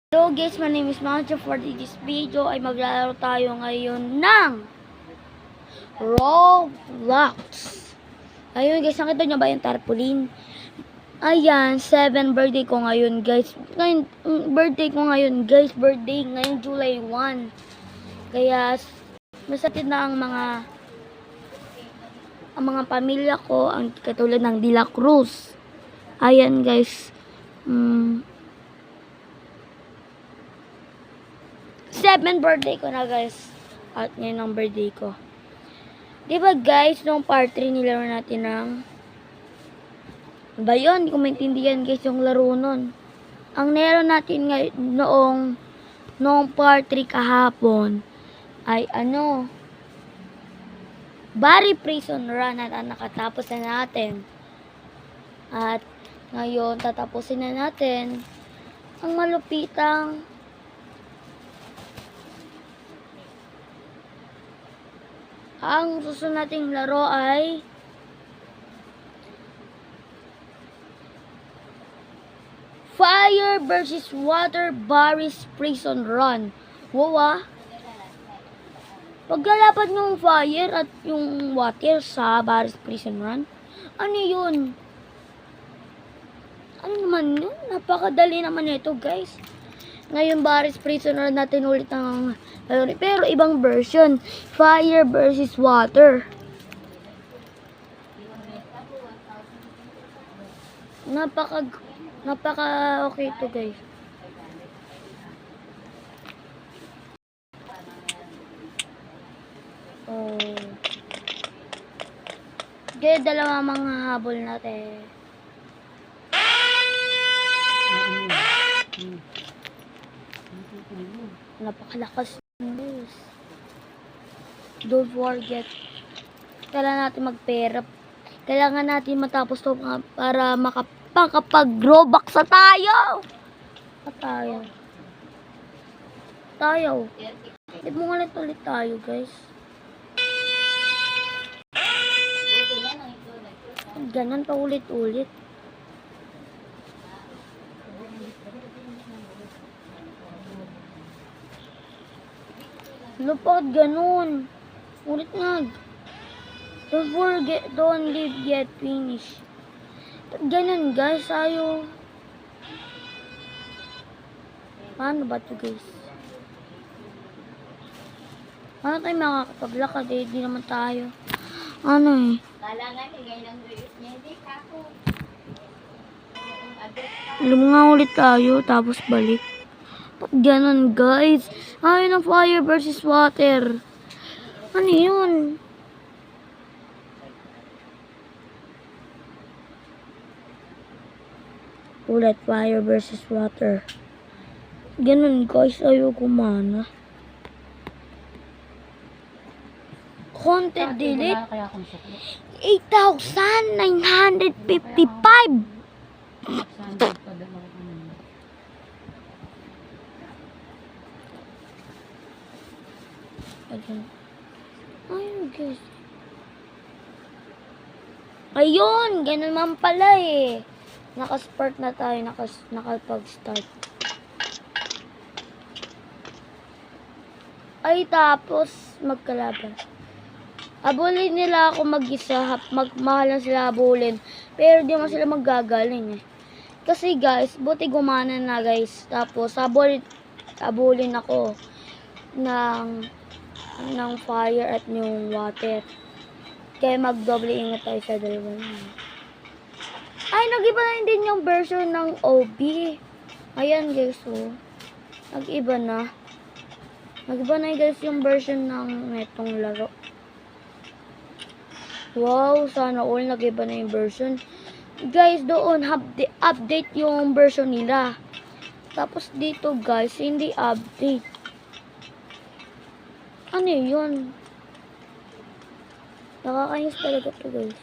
Hello guys, my name is Manjo. For this video ay maglalaro tayo ngayon ng Roblox. Ayun guys, nakita nyo ba yung tarpaulin? Ayan, 7 birthday ko ngayon guys. Birthday ko ngayon guys, birthday ngayon July 1. Kaya masatid na ang mga pamilya ko, ang katulad ng De La Cruz. Ayan guys. 7 birthday ko na guys. At ngayon ang birthday ko. Diba guys, noong part 3 nilaro natin ng ba yun? Hindi ko maintindihan guys yung laro nun. Ang nilaro natin noong part 3 kahapon ay Barry Prison Run at nakatapos na natin. At ngayon tatapusin na natin ang malupitang ang susunod nating laro ay Fire versus Water Barry's Prison Run. Wow. Paglalaban ng fire at yung water sa Barry's Prison Run. Ano yun? Ano naman yun? Napakadali naman ito guys. Ngayon Barry's Prison Run natin ulit ang pero ibang version. Fire versus water. Napaka okay to guys. Okay, dalawa mga habol natin. Napakalakas guys. Don't forget, kailangan natin magpera. Kailangan natin matapos to para makapag-Robux sa tayo. Hindi mo ulit tayo guys. Ganun pa ulit-ulit. Lupad ganun. Ulit nga. Don't forget, don't leave yet finish. Ganun guys, ayo. Paano ba to guys? Paano tayo makakapaglakad eh? Di naman tayo. Ano eh? Lumunga ulit tayo, tapos balik. Ba't ganun guys? Ayun ang fire versus water. Ano yun? Ulit fire versus water. Ganun guys, ayaw kumana. Content delete 8,955. Ayun guys. Ayun, ganun man pala eh. Naka-start na tayo, nakapag-start. Ay tapos magkalaban. Abulin nila ako mag-isa, magmahal lang sila abulin. Pero di man sila maggagaling eh. Kasi guys, buti gumana na guys. Tapos abulin ako ng fire at yung water. Kaya magdoble ingat tayo sa dalawa na. Ay, nag-iba na din yung version ng OB. Ayan guys, oh. Nag-iba na. Nag-iba na guys yung version ng netong laro. Wow, sana all nag-iba na yung version. Guys, doon update yung version nila. Tapos dito guys, hindi update. Ano yun? Nakakainis talaga to guys.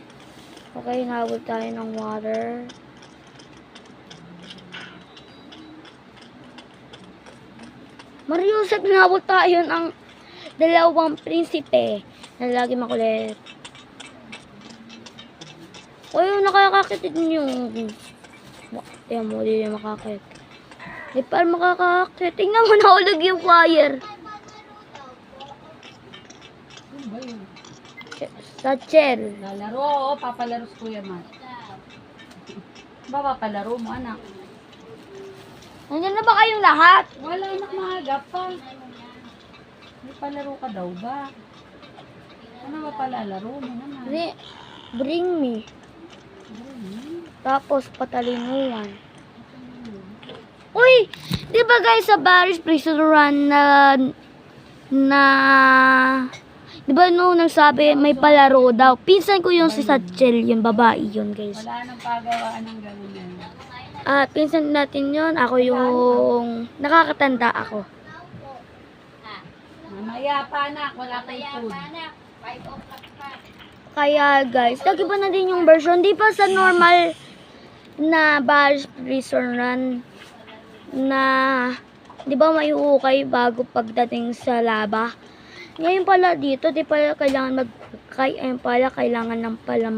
Okay, nabot tayo ng water. Mariusap, nabot tayo ng dalawang prinsipe na lagi makulit. O yung nakakakitid nyo. Ayan mo, di makakit. Di pa makakakit. Tingnan mo, nahulog yung wire. Ano ba yun? Satchel. Lalaro, oo. Papalaro si Kuya Matt. Ba, papalaro mo, anak? Nandiyan na ba kayong lahat? Wala, anak, maaga pa. May palaro ka daw ba? Ano ba palalaro mo naman? Hindi. Bring me. Tapos patalinuan. Uy! Di ba guys sa Paris Prison Run di ba nung nagsabi may palaro daw? Pinsan ko yung si Satchel, yung babae yun guys. Wala nang pagawaan ng gano'n yan. Pinsan natin yun. Ako yung nakakatanda ako. Mamaya pa, anak. Wala kay food. Kaya guys, lagi pa na din yung version. Di pa sa normal na Paris Prison Run na di ba may ukay bago pagdating sa laba. Ngayon pala dito, di pala kailangan kailangan ng pala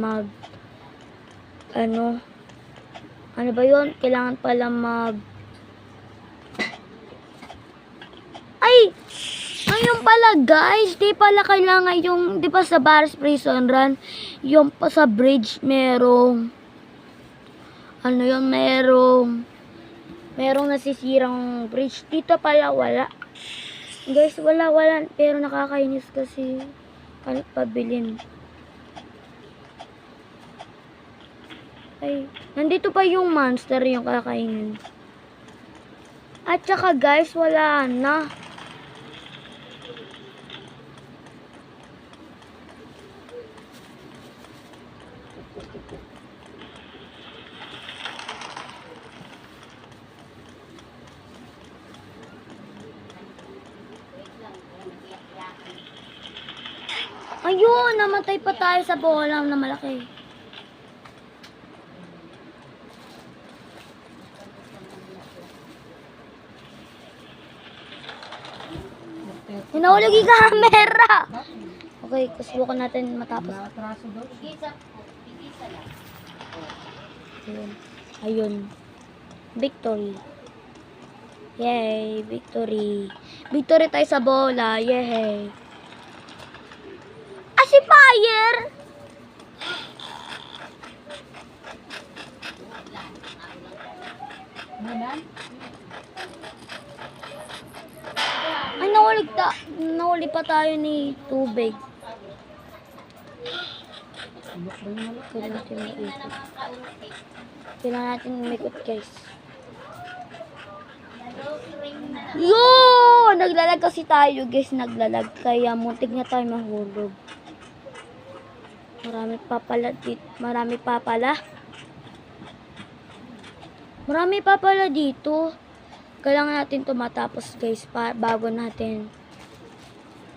ano ba yun? Kailangan pala ngayon pala guys, di pala kailangan yung, di ba sa Paris Prison Run, yung pa sa bridge merong nasisirang bridge. Dito pala wala. Guys, wala. Pero nakakainis kasi pabilin. Ay, nandito pa yung monster yung kakainin. At saka guys, wala na. Ayun, namatay pa tayo sa bola na malaki. Hinahulog yung camera. Okay, kasubukan natin matapos. Atraso daw. Ayun. Victory. Yay, victory. Victory tayo sa bola. Yay. Si Fire! Ay, nahuli pa tayo ni tubig. Kailangan natin umikot guys. Yo! Naglalag kasi tayo guys, kaya muntik na tayo mahulog. Marami pa pala dito. Kailangan natin ito matapos guys bago natin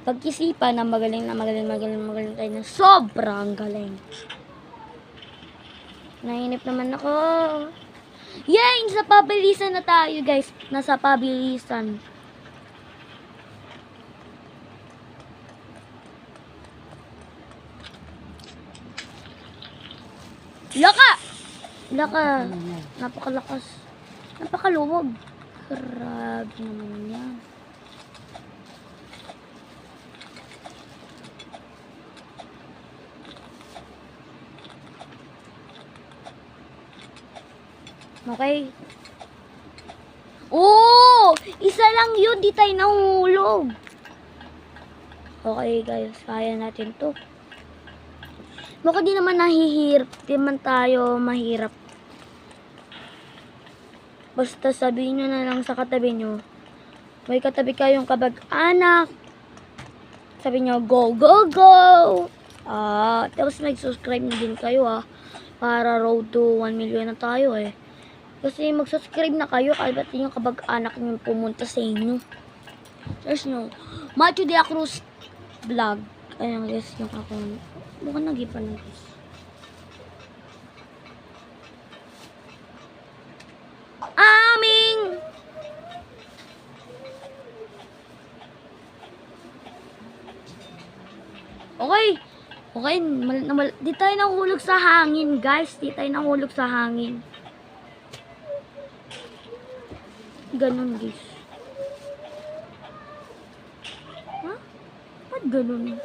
pag-isipan na magaling tayo na sobrang galing. Nainip naman ako. Yay! Nasa pabilisan na tayo guys. Nasa pabilisan. Laka. Napakalakas. Napakaluwag. Grabe naman yan. Okay. Oh! Isa lang yun. Di tayo nahulog. Okay guys. Kaya natin to. Baka di naman di man tayo mahirap. Basta sabihin nyo na lang sa katabi nyo. May katabi kayong kabag-anak. Sabi nyo, go, go, go! Tapos mag-subscribe na din kayo para road to 1 million na tayo Kasi mag-subscribe na kayo kahit yung kabag-anak nyo pumunta sa inyo. There's no Macho de Cruz vlog. Ayan guys, yung account. Mukhang nag-ipa lang guys. Aming! Okay. Di tayo nahulog sa hangin guys. Di tayo nahulog sa hangin. ganun, guys? Ha? Ba't ganun?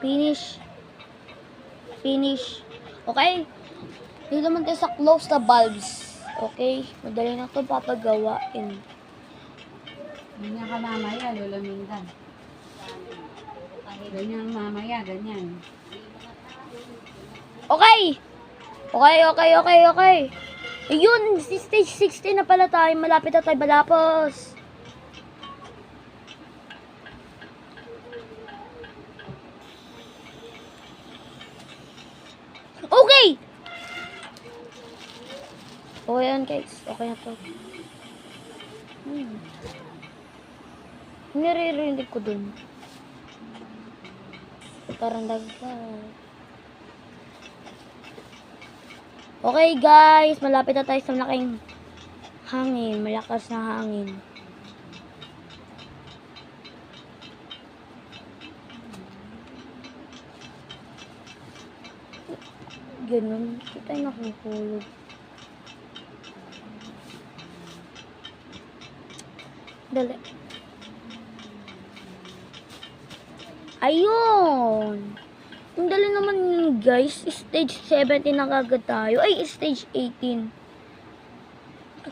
Finish. Finish. Okay? Dito naman tayo sa close the bulbs. Okay? Madali na ito papagawain. Ganyan ka mamaya, Lola Mindan. Ganyan mamaya, ganyan. Okay! Okay. Ayun, stage 16 na pala tayo. Malapit na tayo malapos. Okay! Okay yan, guys. Okay na to. Niririnig ko dun. Parang dagdag. Okay, guys. Malapit na tayo sa malaking hangin. Malakas na hangin. Ganun. Hindi tayo nakukulog. Dali. Ayun. Ang dali naman yun, guys. Stage 17 na kagad tayo. Ay, stage 18.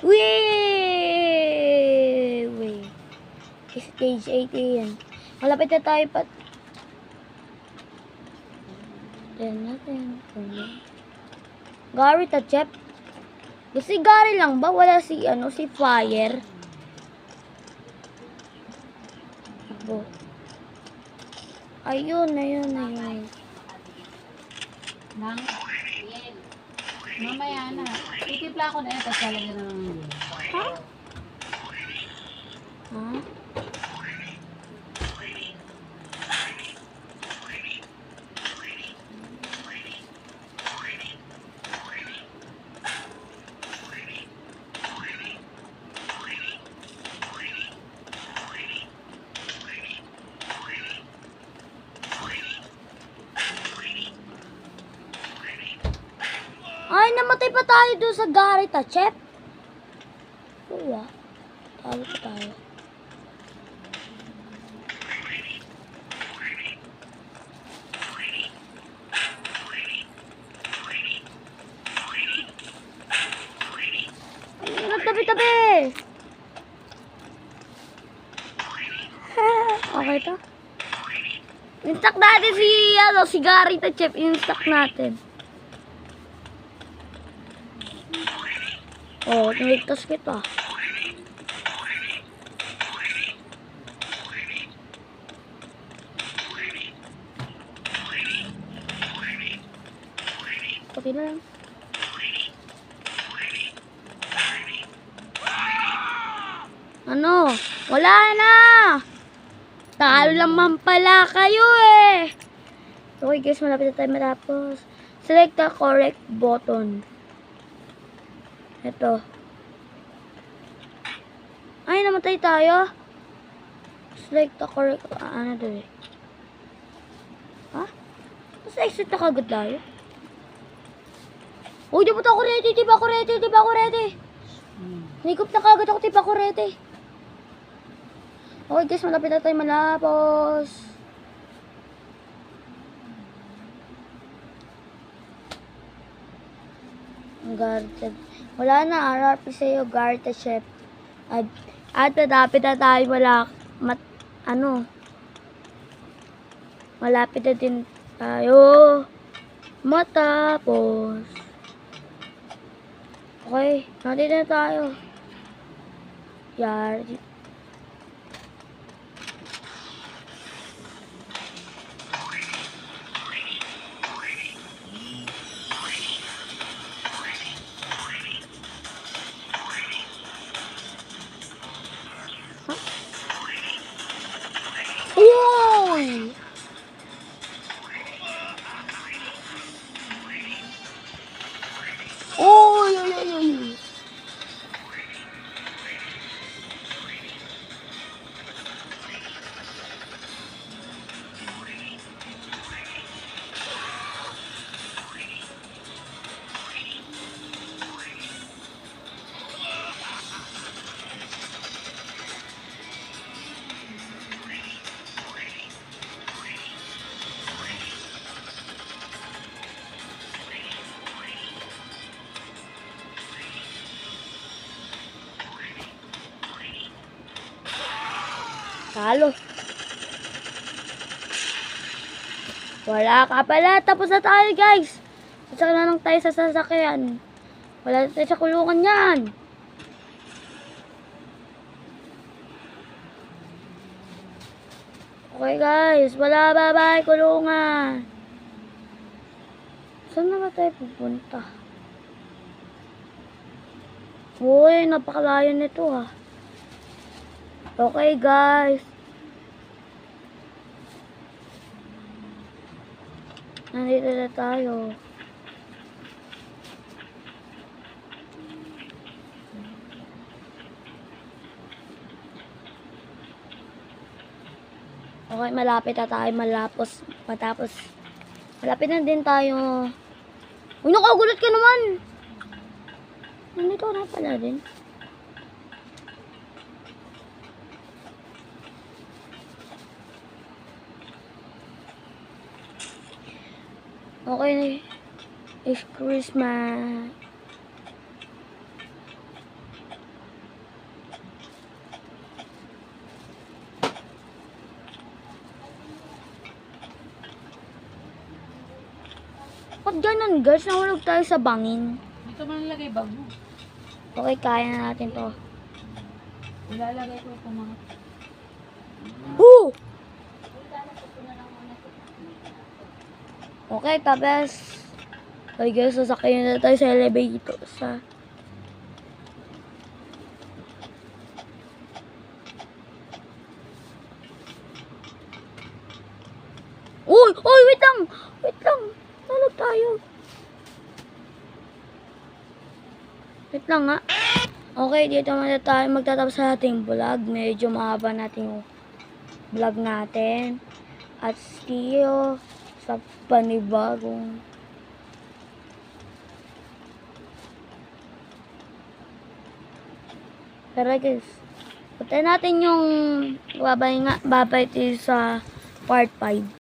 Wait. Stage 18. Malapit na tayo pa. Natin. Gary Tachep. Si Gary lang ba? Wala si Fire. Abo. Ayun. Nang? Mamaya na. Titipla ko na yan, tapos lalagyan na lang yun. Ha? Ay, namatay pa tayo doon sa Gary Tachep. Wala. Talo pa tayo. Ay, nagtabi-tabi. Okay to. Instack natin si Gary Tachep. Instack natin. Oh, naligtas kita. Okay na lang. Ano? Wala na! Talo naman pala kayo eh! Okay guys, malapit na tayo matapos. Select the correct button. Ito. Ay, namatay tayo. Select the correct... ano doon eh? Ha? Tapos exit na kagad tayo. Uy, di ba ako ready? Di ba ako ready? Nikop na kagad ako, di ba ako ready? Okay guys, malapit na tayo malapos. Guarded. Wala na, RRP sa'yo, Guarded Chef. At malapit na tayo malapit na din tayo matapos. Okay, nandito na tayo. Yari. Uy! Uy! Talo. Wala ka pala. Tapos na tayo, guys. Sasakyan na lang tayo sa sasakyan. Wala na tayo sa kulungan yan. Okay, guys. Wala, bye-bye, kulungan. Saan na ba tayo pupunta? Uy, napakalayo nito, ha. Okay, guys. Nandito na tayo. Okay, malapit na tayo matapos. Malapit na din tayo. Uy, nakagulat ka naman. Nandito na pala din. Okay, it's Christmas. Ba't ganun, guys? Nahulog tayo sa bangin. Dito mo nalagay bag mo. Okay, kaya na natin to. Ilalagay ko ito mga... Woo! Okay, tapos okay guys, sasakyan na tayo sa elevator. Uy! Uy! Wait lang! Wait lang! Tulog tayo. Wait lang nga. Okay, dito muna tayo magtatapos sa ating vlog. Medyo mahaba natin yung vlog natin. At see you sa panibagong tara guys, punta natin yung babay tayo sa part 5.